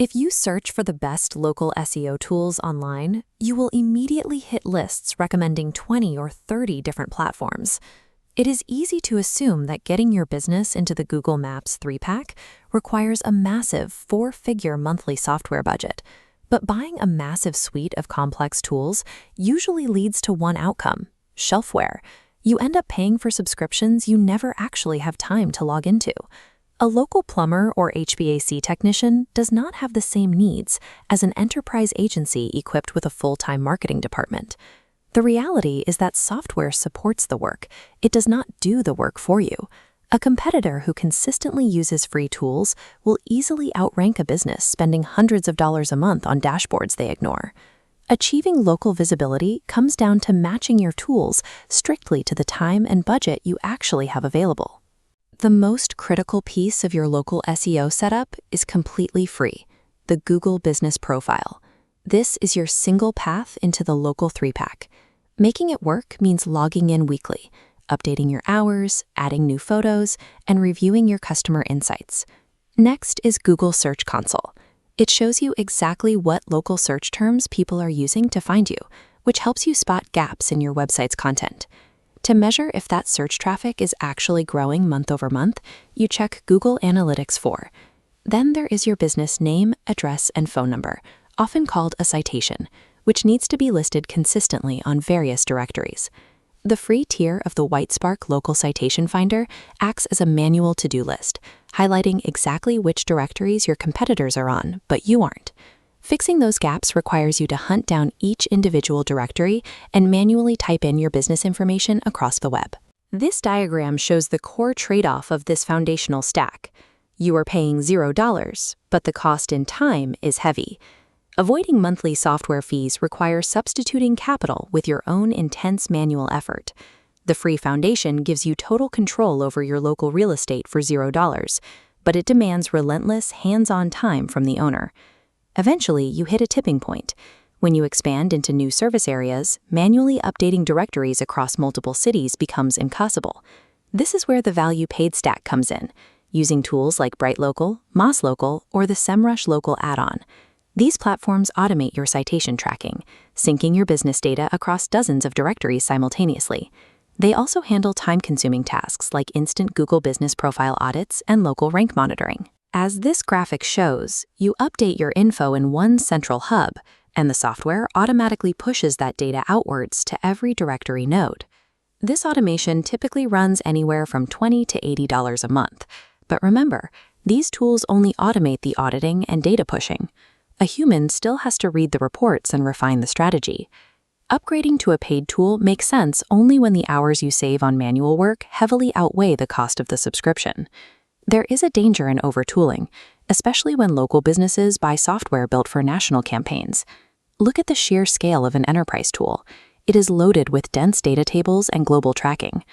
If you search for the best local SEO tools online, you will immediately hit lists recommending 20 or 30 different platforms. It is easy to assume that getting your business into the Google Maps 3-pack requires a massive 4-figure monthly software budget. But buying a massive suite of complex tools usually leads to one outcome: shelfware. You end up paying for subscriptions you never actually have time to log into. A local plumber or HVAC technician does not have the same needs as an enterprise agency equipped with a full-time marketing department. The reality is that software supports the work. It does not do the work for you. A competitor who consistently uses free tools will easily outrank a business spending hundreds of dollars a month on dashboards they ignore. Achieving local visibility comes down to matching your tools strictly to the time and budget you actually have available. The most critical piece of your local SEO setup is completely free: the Google Business Profile. This is your single path into the local 3-pack. Making it work means logging in weekly, updating your hours, adding new photos, and reviewing your customer insights. Next is Google Search Console. It shows you exactly what local search terms people are using to find you, which helps you spot gaps in your website's content. To measure if that search traffic is actually growing month over month, you check Google Analytics 4. Then there is your business name, address, and phone number, often called a citation, which needs to be listed consistently on various directories. The free tier of the Whitespark Local Citation Finder acts as a manual to-do list, highlighting exactly which directories your competitors are on, but you aren't. Fixing those gaps requires you to hunt down each individual directory and manually type in your business information across the web. This diagram shows the core trade-off of this foundational stack. You are paying $0, but the cost in time is heavy. Avoiding monthly software fees requires substituting capital with your own intense manual effort. The free foundation gives you total control over your local real estate for $0, but it demands relentless, hands-on time from the owner. Eventually, you hit a tipping point. When you expand into new service areas, manually updating directories across multiple cities becomes impossible. This is where the value paid stack comes in, using tools like BrightLocal, Moz Local, or the Semrush Local add-on. These platforms automate your citation tracking, syncing your business data across dozens of directories simultaneously. They also handle time-consuming tasks like instant Google Business Profile audits and local rank monitoring. As this graphic shows, you update your info in one central hub, and the software automatically pushes that data outwards to every directory node. This automation typically runs anywhere from $20 to $80 a month. But remember, these tools only automate the auditing and data pushing. A human still has to read the reports and refine the strategy. Upgrading to a paid tool makes sense only when the hours you save on manual work heavily outweigh the cost of the subscription. There is a danger in over-tooling, especially when local businesses buy software built for national campaigns. Look at the sheer scale of an enterprise tool. It is loaded with dense data tables and global tracking.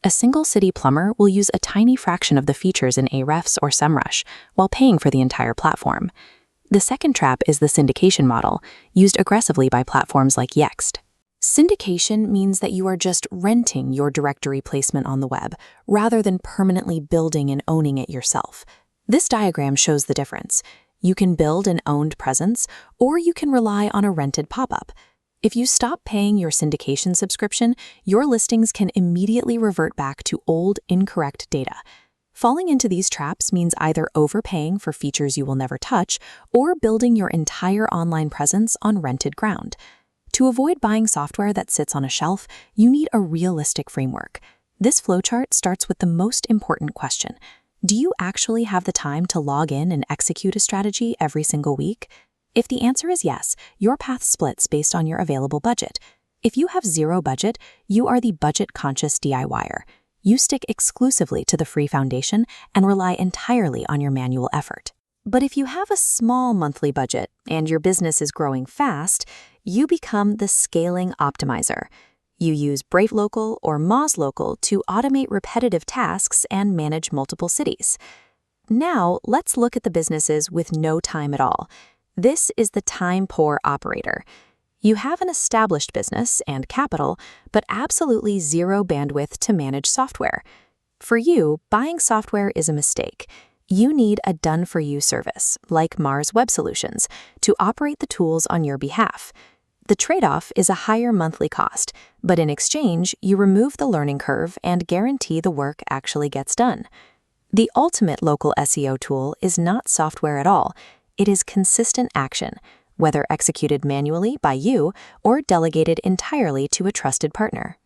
A single city plumber will use a tiny fraction of the features in A.R.E.F.s or Semrush while paying for the entire platform. The second trap is the syndication model, used aggressively by platforms like Yext. Syndication means that you are just renting your directory placement on the web, rather than permanently building and owning it yourself. This diagram shows the difference. You can build an owned presence, or you can rely on a rented pop-up. If you stop paying your syndication subscription, your listings can immediately revert back to old, incorrect data. Falling into these traps means either overpaying for features you will never touch, or building your entire online presence on rented ground. To avoid buying software that sits on a shelf, you need a realistic framework. This flowchart starts with the most important question. Do you actually have the time to log in and execute a strategy every single week? If the answer is yes, your path splits based on your available budget. If you have zero budget, you are the budget-conscious DIYer. You stick exclusively to the free foundation and rely entirely on your manual effort. But if you have a small monthly budget and your business is growing fast, you become the scaling optimizer. You use BrightLocal or Moz Local to automate repetitive tasks and manage multiple cities. Now, let's look at the businesses with no time at all. This is the time-poor operator. You have an established business and capital, but absolutely zero bandwidth to manage software. For you, buying software is a mistake. You need a done-for-you service, like M.A.R.Z Web Solutions, to operate the tools on your behalf. The trade-off is a higher monthly cost, but in exchange, you remove the learning curve and guarantee the work actually gets done. The ultimate local SEO tool is not software at all. It is consistent action, whether executed manually by you or delegated entirely to a trusted partner.